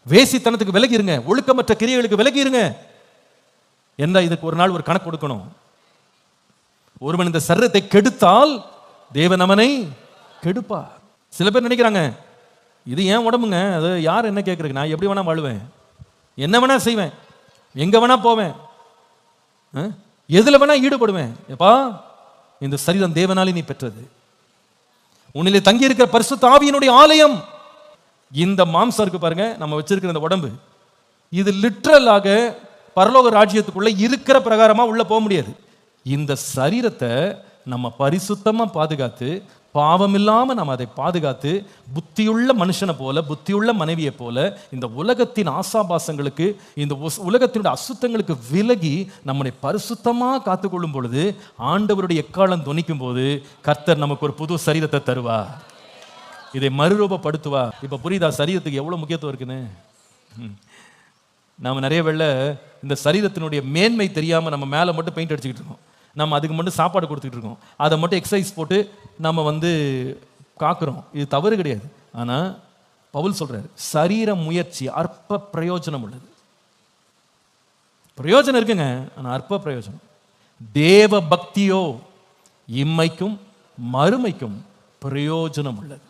வேசித்தனத்துக்கு விலகி இருங்க, ஒழுக்கமற்ற கிரியைகளுக்கு விலகி இருங்க. என்ன இதுக்கு ஒரு நாள் ஒரு கணக்கு கொடுக்கணும். ஒருவன் இந்த சரீரத்தை கெடுத்தால் தேவன் அவனை கெடுப்பார். சில பேர் நினைக்கிறாங்க, இது ஏன் உடம்புங்க, அது யார் என்ன கேட்கறதுக்கு, நான் எப்படி வேணா வாழுவேன், என்ன வேணா செய்வேன், எங்க வேணா போவேன், எதுல வேணா ஈடுபடுவேன். எப்பா, இந்த சரீரம் தேவனாலே நீ பெற்றது, உன்னிலே தங்கி இருக்கிற பரிசுத்த ஆவியினுடைய ஆலயம். இந்த மாம்சம் இருக்கு பாருங்க, நம்ம வச்சிருக்கிற இந்த உடம்பு, இது லிட்டரலாக பரலோக ராஜ்யத்துக்குள்ள இருக்கிற பிரகாரமா உள்ள போக முடியாது. இந்த சரீரத்தை நம்ம பரிசுத்தமா பாதுகாத்து, பாவம் இல்லாம நம்ம அதை பாதுகாத்து, புத்தியுள்ள மனுஷனை போல, புத்தியுள்ள மனைவியை போல, இந்த உலகத்தின் ஆசாபாசங்களுக்கு, இந்த உலகத்தினுடைய அசுத்தங்களுக்கு விலகி நம்முடைய பரிசுத்தமா காத்துக்கொள்ளும் பொழுது, ஆண்டவருடைய எக்காலம் துணிக்கும் போது கர்த்தர் நமக்கு ஒரு புது சரீரத்தை தருவா, இதை மறுரூபப்படுத்துவா. இப்ப புரியுதா சரீரத்துக்கு எவ்வளவு முக்கியத்துவம் இருக்குன்னு? நம்ம நிறைய வேளை இந்த சரீரத்தினுடைய மேன்மை தெரியாம நம்ம மேல மட்டும் பெயிண்ட் அடிச்சுக்கிட்டு இருக்கோம், நம்ம அதுக்கு மட்டும் சாப்பாடு கொடுத்துட்டு இருக்கோம், அதை மட்டும் எக்ஸசைஸ் போட்டு நம்ம காக்குறோம். இது தவறு கிடையாது. ஆனா பவுல் சொல்றாரு, சரீர முயற்சி அற்ப பிரயோஜனம் உள்ளது. பிரயோஜனம் இருக்குங்க, ஆனா அற்ப பிரயோஜனம். தேவ பக்தியோ இம்மைக்கும் மறுமைக்கும் பிரயோஜனம் உள்ளது.